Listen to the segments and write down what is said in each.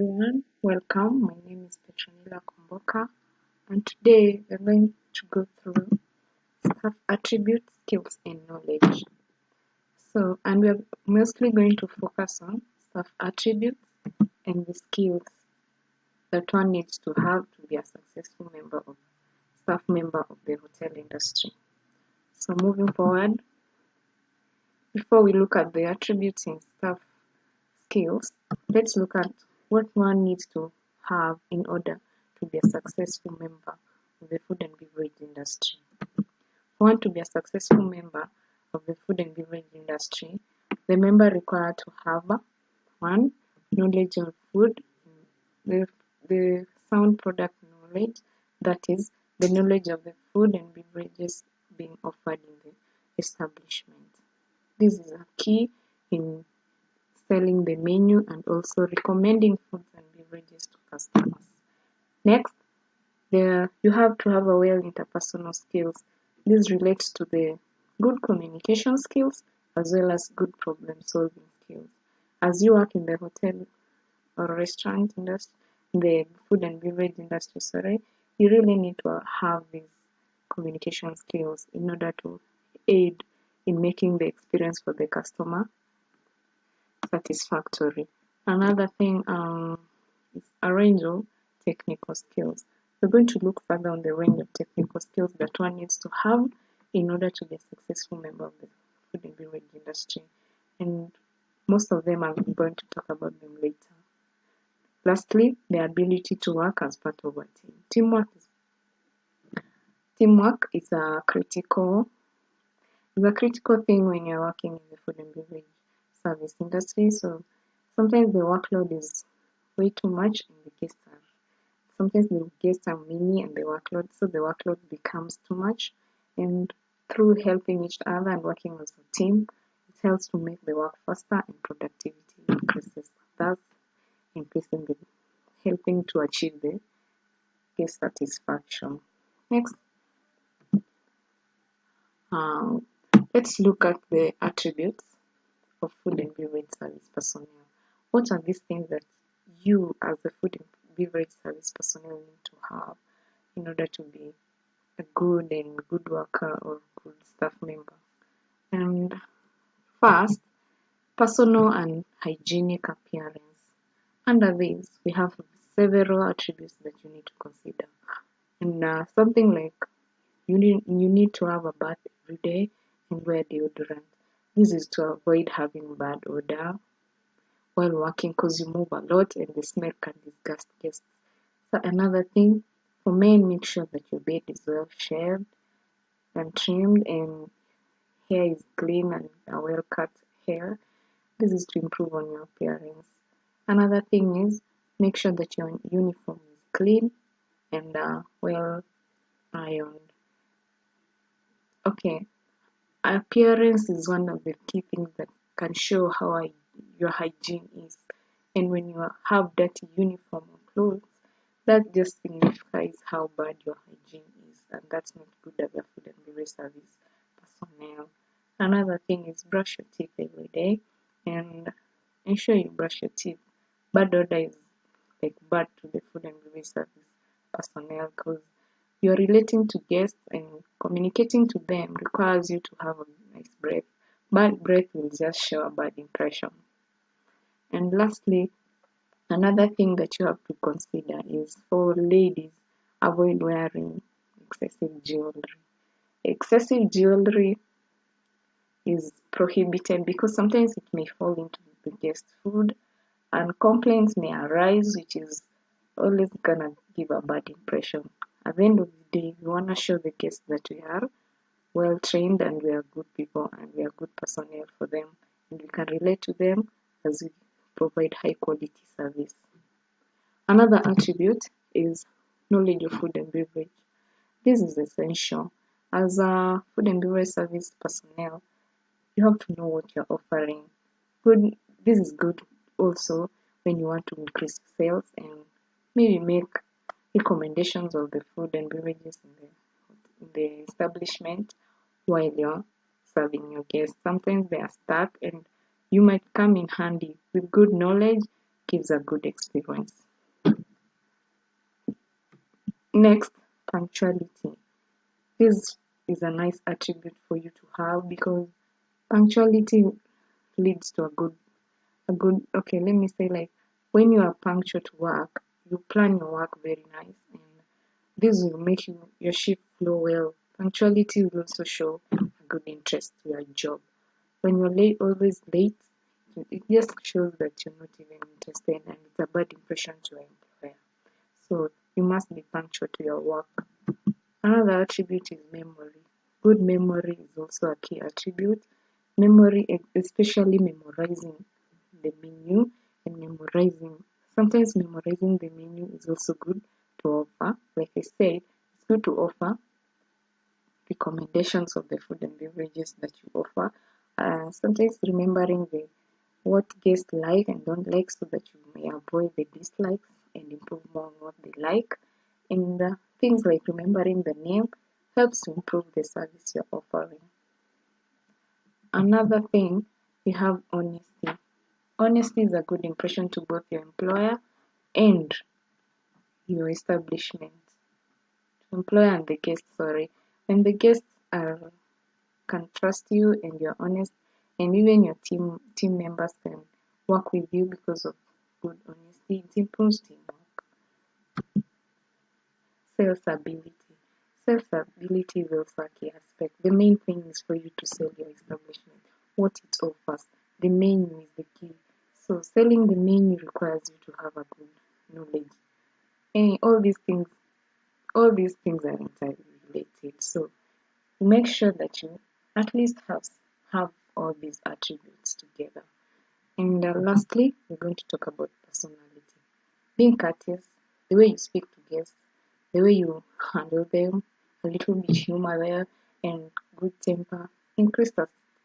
everyone, welcome. My name is Petronila Komboka, and today we're going to go through staff attributes, skills, and knowledge. And we're mostly going to focus on staff attributes and the skills that one needs to have to be a successful staff member of the hotel industry. So, moving forward, before we look at the attributes in staff skills, let's look at what one needs to have in order to be a successful member of the food and beverage industry. For one to be a successful member of the food and beverage industry, the member required to have one, knowledge of food, the sound product knowledge, that is, the knowledge of the food and beverages being offered in the establishment. This is a key in selling the menu and also recommending foods and beverages to customers. Next, you have to have a well interpersonal skills. This relates to the good communication skills as well as good problem solving skills. As you work in the hotel or restaurant industry, the food and beverage industry, you really need to have these communication skills in order to aid in making the experience for the customer satisfactory. Another thing is a range of technical skills. We're going to look further on the range of technical skills that one needs to have in order to be a successful member of the food and beverage industry. And most of them I'm going to talk about them later. Lastly, the ability to work as part of a team. Teamwork is a critical thing when you're working in the food and beverage service industry. So sometimes the workload is way too much and sometimes the guests are many and the workload becomes too much, and through helping each other and working as a team, it helps to make the work faster and productivity increases, thus helping to achieve the guest satisfaction. Next, let's look at the attributes of food and beverage service personnel. What are these things that you as a food and beverage service personnel need to have in order to be a good worker or good staff member? And first, personal and hygienic appearance. Under these, we have several attributes that you need to consider. And something like you need to have a bath every day and wear deodorant. This is to avoid having bad odor while working because you move a lot and the smell can disgust guests. So another thing, for men, make sure that your bed is well shaved and trimmed and hair is clean and a well cut hair. This is to improve on your appearance. Another thing is make sure that your uniform is clean and well ironed. Okay, appearance is one of the key things that can show how your hygiene is. And when you have dirty uniform or clothes, that just signifies how bad your hygiene is, and that's not good as a food and beverage service personnel. Another thing is brush your teeth every day and ensure you brush your teeth. Bad odor is like bad to the food and beverage service personnel because you're relating to guests and communicating to them requires you to have a nice breath. Bad breath will just show a bad impression. And lastly, another thing that you have to consider is for ladies, avoid wearing excessive jewelry. Excessive jewelry is prohibited because sometimes it may fall into the guest food and complaints may arise, which is always gonna give a bad impression. At the end of the day, we wanna show the guests that we are well trained and we are good people and we are good personnel for them and we can relate to them as we provide high quality service. Another attribute is knowledge of food and beverage. This is essential. As a food and beverage service personnel, you have to know what you're offering. This is good also when you want to increase sales and maybe make recommendations of the food and beverages in the establishment while you're serving your guests. Sometimes they are stuck and you might come in handy with good knowledge gives a good experience. Next, punctuality. This is a nice attribute for you to have because punctuality leads to okay, let me say, like, when you are punctual to work, you plan your work very nice, and this will make your shift flow well. Punctuality will also show a good interest to your job. When you're late, always late, it just shows that you're not even interested, and it's a bad impression to your employer. So you must be punctual to your work. Another attribute is memory. Good memory is also a key attribute. Memory, especially memorizing the menu and sometimes memorizing the menu is also good to offer. Like I said, it's good to offer recommendations of the food and beverages that you offer. Sometimes remembering what guests like and don't like so that you may avoid the dislikes and improve more on what they like. And things like remembering the name helps to improve the service you're offering. Another thing, we have honesty. Honesty is a good impression to both your employer and your establishment. Employer and the guest, sorry. When the guests can trust you and you're honest, and even your team members can work with you because of good honesty, it improves teamwork. Sales ability. Sales ability is also a key aspect. The main thing is for you to sell your establishment, what it offers. The menu is the key. So selling the menu requires you to have a good knowledge. And all these things are interrelated. So make sure that you at least have all these attributes together. And lastly, we're going to talk about personality. Being courteous, the way you speak to guests, the way you handle them, a little bit humor there, and good temper increase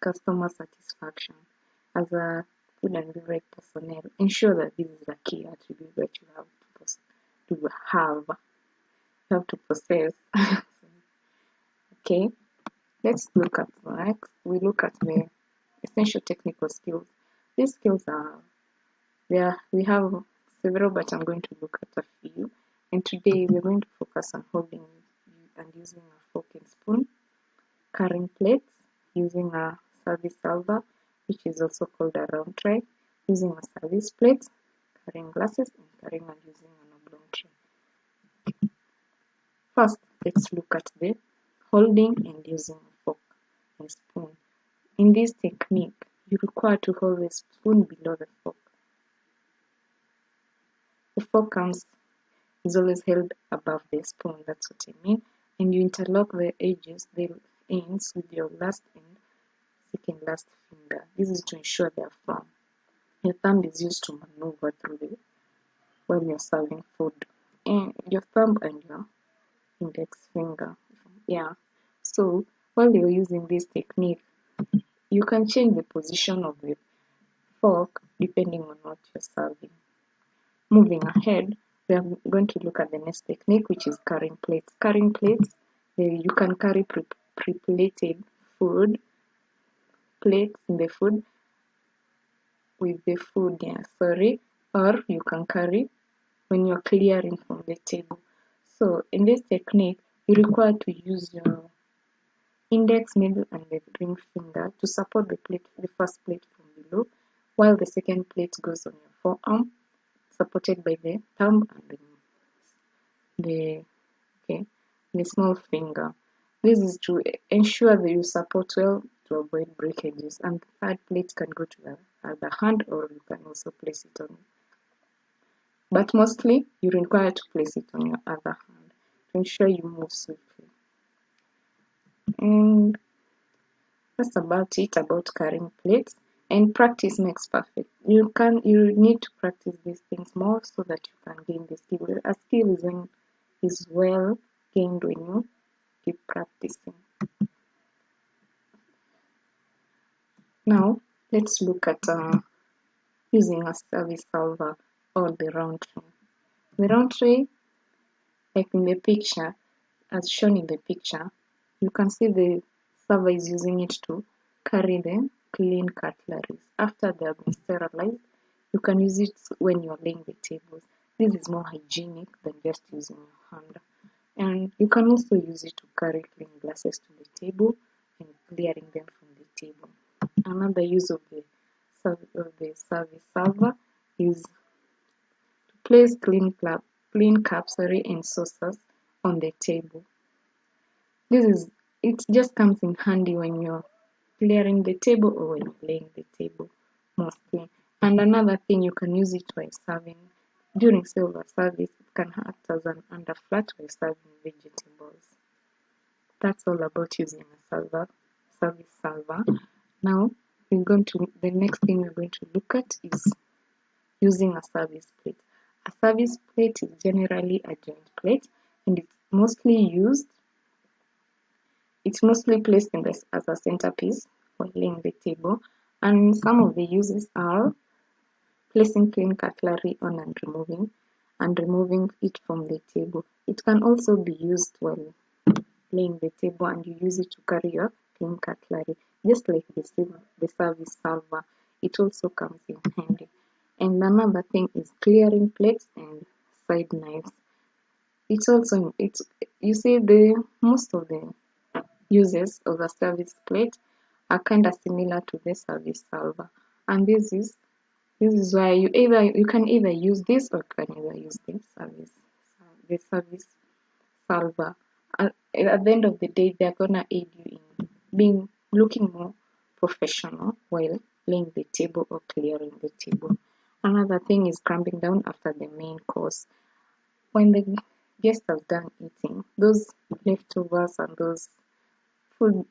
customer satisfaction. As a food and beverage personnel, ensure that this is a key attribute that you have to possess. Okay, let's look at next. We look at the essential technical skills. These skills are there. We have several, but I'm going to look at a few. And today we're going to focus on holding and using a fork and spoon, carrying plates, using a service salver, which is also called a round tray, using a service plate, carrying glasses, and carrying and using an oblong tray. First, let's look at the holding and using a fork and spoon. In this technique, you require to hold the spoon below the fork. The fork is always held above the spoon, that's what I mean, and you interlock the ends with your last and second last finger. This is to ensure they are firm. Your thumb is used to maneuver through when you're serving food. And your thumb and your index finger. Yeah. So while you're using this technique, you can change the position of the fork depending on what you're serving. Moving ahead, we are going to look at the next technique, which is carrying plates. Carrying plates, you can carry pre-plated plates in the food with the food, or you can carry when you're clearing from the table. So in this technique, you require to use your index, middle, and the ring finger to support the first plate from below, while the second plate goes on your forearm, supported by the thumb and the small finger. This is to ensure that you support well to avoid breakages, and the third plate can go to the other hand, or you can also place it on. But mostly, you require to place it on your other hand to ensure you move swiftly. And that's about it about carrying plates. And practice makes perfect. You need to practice these things more so that you can gain the skill. A skill is well gained when you keep practicing. Now let's look at using a service solver or the round tray. The round tray, like in the picture, as shown in the picture, you can see the server is using it to carry the clean cutlery. After they have been sterilized, You can use it when you're laying the tables. This is more hygienic than just using your hand. And you can also use it to carry clean glasses to the table and clearing them from the table. Another use of the service server is to place clean cups and saucers on the table. It just comes in handy when you're clearing the table or when you're laying the table mostly. And another thing, you can use it while serving. During silver service, it can act as an underflat while serving vegetables. That's all about using a service server. Now, the next thing we're going to look at is using a service plate. A service plate is generally a joint plate, and it's mostly placed as a centerpiece while laying the table. And some of the uses are placing clean cutlery on and removing it from the table. It can also be used while laying the table and you use it to carry your clean cutlery. Just like the service server, it also comes in handy. And another thing is clearing plates and side knives. You see, the most of the uses of a service plate are kind of similar to the service server, and this is why you can either use this or you can either use the service server. At the end of the day, they're gonna aid you in looking more professional while laying the table or clearing the table. Another thing is crumbing down after the main course. When the guest has done eating, those leftovers and those foods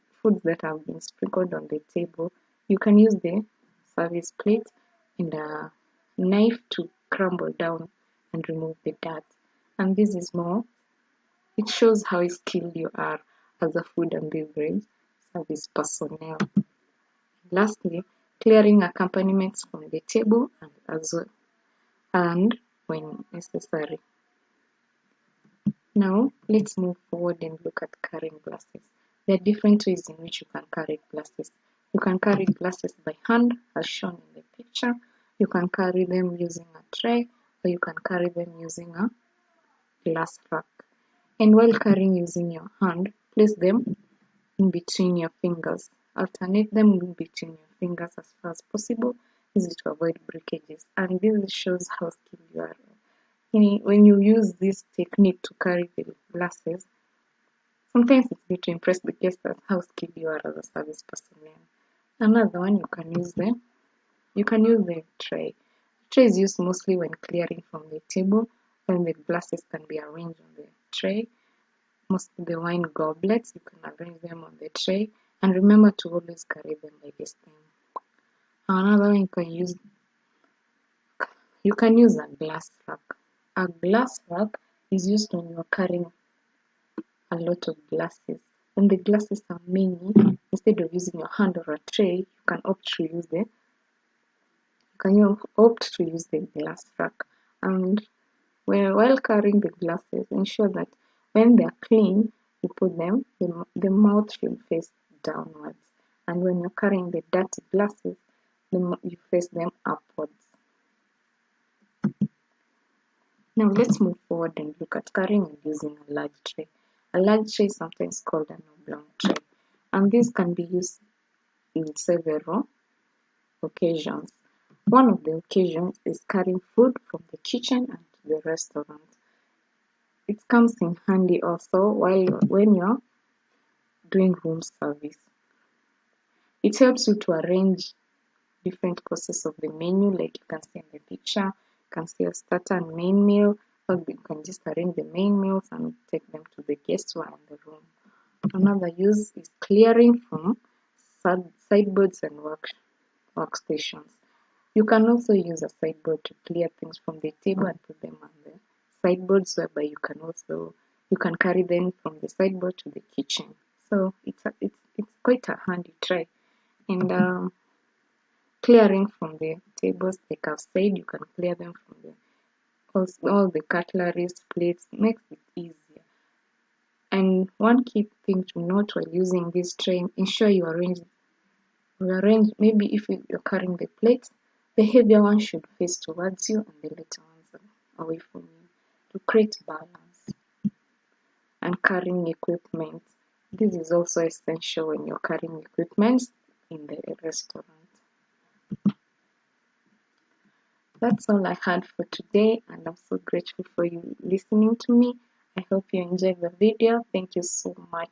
that have been sprinkled on the table, you can use the service plate and a knife to crumble down and remove the dirt. And this is more, it shows how skilled you are as a food and beverage service personnel. Lastly, clearing accompaniments from the table and when necessary. Now, let's move forward and look at carrying glasses. There are different ways in which you can carry glasses. You can carry glasses by hand, as shown in the picture. You can carry them using a tray, or you can carry them using a glass rack. And while carrying using your hand, place them in between your fingers. Alternate them in between your fingers as far as possible. This is to avoid breakages. And this shows how skilled you are. When you use this technique to carry the glasses, sometimes it's good to impress the guests at how skilled you are as a service personnel. Another one, you can use the tray. Tray is used mostly when clearing from the table, when the glasses can be arranged on the tray. Most of the wine goblets, you can arrange them on the tray, and remember to always carry them by this time. Another one, you can use a glass rack. A glass rack is used when you are carrying a lot of glasses. When the glasses are many, instead of using your hand or a tray, you can opt to use the glass rack. And while carrying the glasses, ensure that when they are clean, you put them, the mouth should face downwards. And when you're carrying the dirty glasses, you face them upwards. Now let's move forward and look at carrying and using a large tray. A large tray is sometimes called an oblong tray, and this can be used in several occasions. One of the occasions is carrying food from the kitchen and to the restaurant. It comes in handy also when you're doing room service. It helps you to arrange different courses of the menu, like you can see in the picture. You can see a starter and main meal, or you can just arrange the main meals and take them to the guests who are in the room. Another use is clearing from sideboards and workstations. You can also use a sideboard to clear things from the table and put them on the sideboards, whereby you can carry them from the sideboard to the kitchen. So it's quite a handy tray. And clearing from the tables, like I've said, you can clear them from all the cutleries, plates, makes it easier. And one key thing to note while using this tray, ensure you arrange maybe if you're carrying the plates, The heavier one should face towards you and the lighter ones away from you to create balance. And carrying equipment. This is also essential when you're carrying equipment in the restaurant. That's all I had for today, and I'm so grateful for you listening to me. I hope you enjoyed the video. Thank you so much.